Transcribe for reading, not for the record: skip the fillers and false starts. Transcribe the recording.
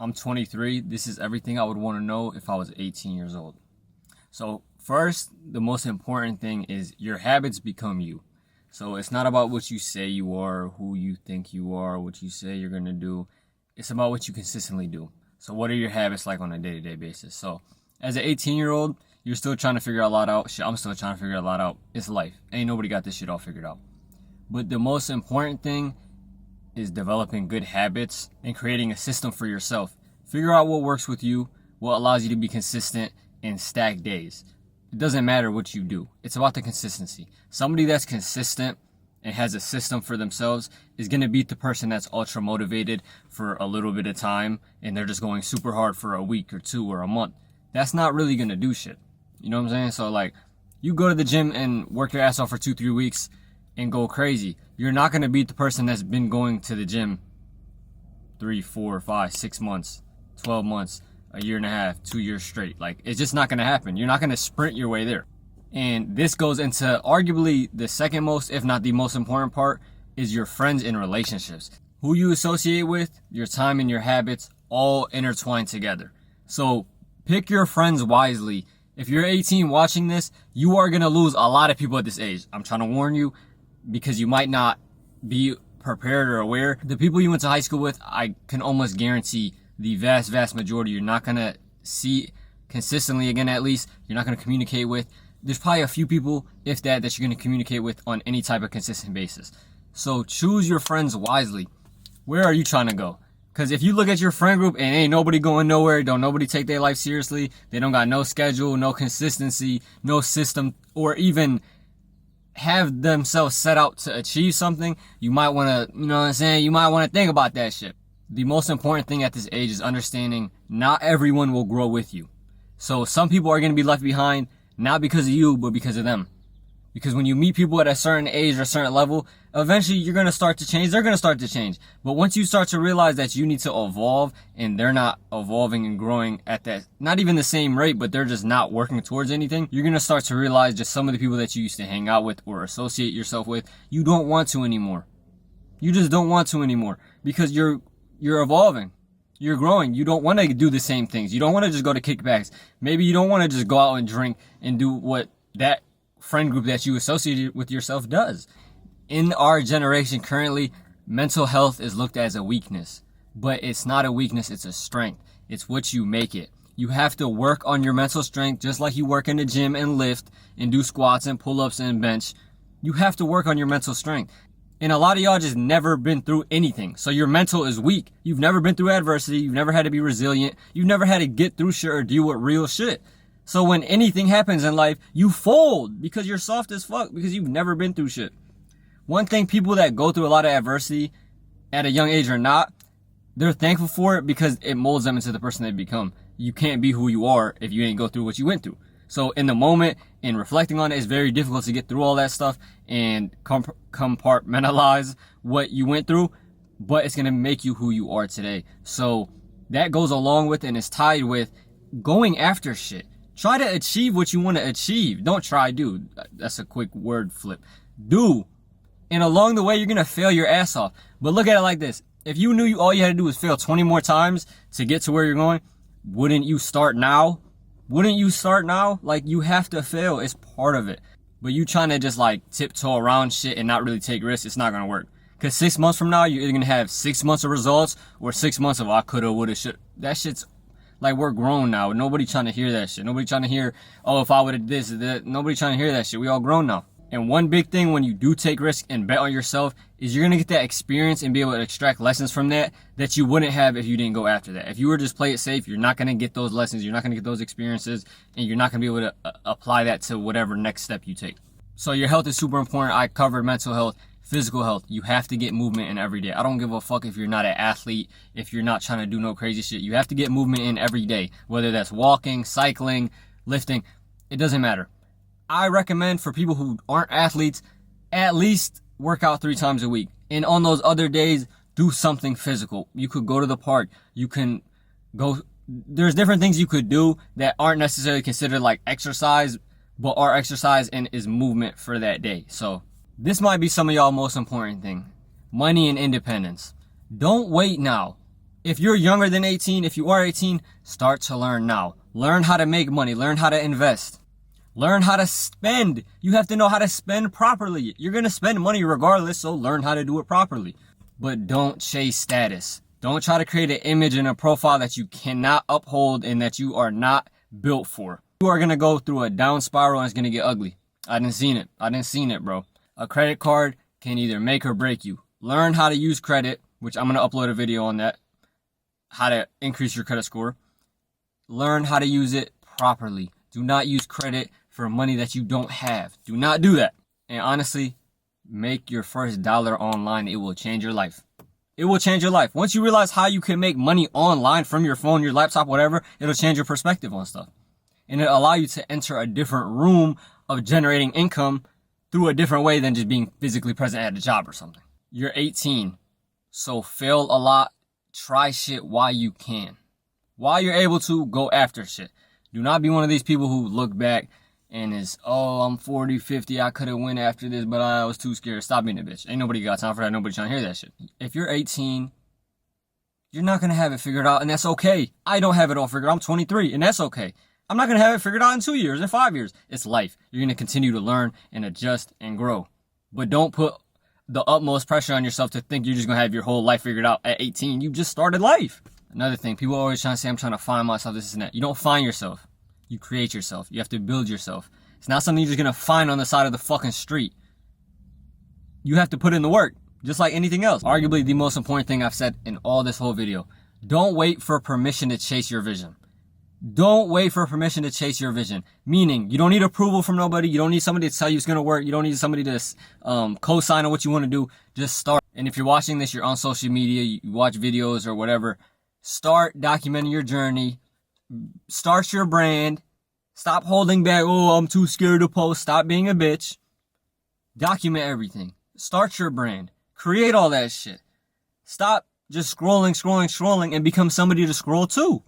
I'm 23. This is everything I would want to know if I was 18 years old. So, first, the most important thing is your habits become you. So, it's not about what you say you are, who you think you are, what you say you're going to do. It's about what you consistently do. So, what are your habits like on a day to day basis? So, as an 18-year-old, you're still trying to figure a lot out. Shit, I'm still trying to figure a lot out. It's life. Ain't nobody got this shit all figured out. But the most important thing is developing good habits and creating a system for yourself. Figure out what works with you, what allows you to be consistent and stack days. It doesn't matter what you do. It's about the consistency. Somebody that's consistent and has a system for themselves is going to beat the person that's ultra motivated for a little bit of time and they're just going super hard for a week or two or a month. That's not really going to do shit. You know what I'm saying? So like, you go to the gym and work your ass off for 2-3 weeks and go crazy. You're not going to beat the person that's been going to the gym 3, 4, 5, 6 months, 12 months, a year and a half, 2 years straight. Like, it's just not going to happen. You're not going to sprint your way there. And this goes into arguably the second most, if not the most important part, is your friends and relationships. Who you associate with, your time and your habits, all intertwined together. So pick your friends wisely. If you're 18 watching this, you are going to lose a lot of people at this age. I'm trying to warn you because you might not be prepared or aware. The people you went to high school with, I can almost guarantee the vast majority you're not going to see consistently again. At least you're not going to communicate with. There's probably a few people, if that you're going to communicate with on any type of consistent basis. So choose your friends wisely. Where are you trying to go? Because if you look at your friend group and ain't nobody going nowhere, don't nobody take their life seriously, they don't got no schedule, no consistency, no system, or even have themselves set out to achieve something, you might want to, you know what I'm saying, you might want to think about that shit. The most important thing at this age is understanding not everyone will grow with you. So some people are going to be left behind, not because of you, but because of them. Because when you meet people at a certain age or a certain level, eventually you're going to start to change. They're going to start to change. But once you start to realize that you need to evolve and they're not evolving and growing at that, not even the same rate, but they're just not working towards anything, you're going to start to realize just some of the people that you used to hang out with or associate yourself with, you don't want to anymore. You just don't want to anymore because you're evolving. You're growing. You don't want to do the same things. You don't want to just go to kickbacks. Maybe you don't want to just go out and drink and do what that friend group that you associated with yourself does. In our generation currently, mental health is looked at as a weakness, but it's not a weakness, it's a strength. It's what you make it. You have to work on your mental strength just like you work in the gym and lift and do squats and pull-ups and bench. You have to work on your mental strength. And a lot of y'all just never been through anything. So your mental is weak. You've never been through adversity. You've never had to be resilient. You've never had to get through shit or deal with real shit. So when anything happens in life, you fold because you're soft as fuck because you've never been through shit. One thing people that go through a lot of adversity at a young age or not, they're thankful for it because it molds them into the person they become. You can't be who you are if you ain't go through what you went through. So in the moment, in reflecting on it, it's very difficult to get through all that stuff and compartmentalize what you went through, but it's going to make you who you are today. So that goes along with and is tied with going after shit. Try to achieve what you want to achieve. Don't try, do. That's a quick word flip. Do. And along the way, you're going to fail your ass off. But look at it like this. If you knew all you had to do was fail 20 more times to get to where you're going, wouldn't you start now? Wouldn't you start now? Like, you have to fail. It's part of it. But you trying to just like tiptoe around shit and not really take risks, it's not going to work. Because 6 months from now, you're either going to have 6 months of results or 6 months of I coulda, woulda, shoulda. That shit's like, we're grown now. Nobody trying to hear that shit. Nobody trying to hear, oh, if I would have this, that. Nobody trying to hear that shit. We all grown now. And one big thing when you do take risks and bet on yourself is you're going to get that experience and be able to extract lessons from that you wouldn't have if you didn't go after that. If you were just play it safe, you're not going to get those lessons. You're not going to get those experiences and you're not going to be able to apply that to whatever next step you take. So your health is super important. I covered mental health, physical health. You have to get movement in every day. I don't give a fuck if you're not an athlete, if you're not trying to do no crazy shit. You have to get movement in every day, whether that's walking, cycling, lifting. It doesn't matter. I recommend for people who aren't athletes, at least work out 3 times a week. And on those other days, do something physical. You could go to the park. You can go. There's different things you could do that aren't necessarily considered like exercise, but are exercise and is movement for that day. So this might be some of y'all most important thing. Money and independence. Don't wait now. If you're younger than 18, if you are 18, start to learn now. Learn how to make money. Learn how to invest. Learn how to spend. You have to know how to spend properly. You're going to spend money regardless, so learn how to do it properly. But don't chase status. Don't try to create an image and a profile that you cannot uphold and that you are not built for. You are going to go through a down spiral and it's going to get ugly. I didn't seen it, bro. A credit card can either make or break you. Learn how to use credit, which I'm going to upload a video on that. How to increase your credit score. Learn how to use it properly. Do not use credit for money that you don't have. Do not do that. And honestly, make your first dollar online. It will change your life. It will change your life. Once you realize how you can make money online from your phone, your laptop, whatever, it'll change your perspective on stuff. And it'll allow you to enter a different room of generating income through a different way than just being physically present at a job or something. You're 18, so fail a lot. Try shit while you can. While you're able to, go after shit. Do not be one of these people who look back and is, oh, I'm 40, 50, I could have went after this, but I was too scared. Stop being a bitch. Ain't nobody got time for that. Nobody trying to hear that shit. If you're 18, you're not going to have it figured out, and that's okay. I don't have it all figured out. I'm 23, and that's okay. I'm not going to have it figured out in 2 years, in 5 years. It's life. You're going to continue to learn and adjust and grow. But don't put the utmost pressure on yourself to think you're just going to have your whole life figured out at 18. You just started life. Another thing, people are always trying to say, I'm trying to find myself, this and that. You don't find yourself. You create yourself. You have to build yourself. It's not something you're just going to find on the side of the fucking street. You have to put in the work, just like anything else. Arguably the most important thing I've said in all this whole video. Don't wait for permission to chase your vision. Don't wait for permission to chase your vision. Meaning, you don't need approval from nobody. You don't need somebody to tell you it's going to work. You don't need somebody to co-sign on what you want to do. Just start. And if you're watching this, you're on social media, you watch videos or whatever, start documenting your journey. Start your brand. Stop holding back. Oh, I'm too scared to post. Stop being a bitch. Document everything. Start your brand. Create all that shit. Stop just scrolling and become somebody to scroll to.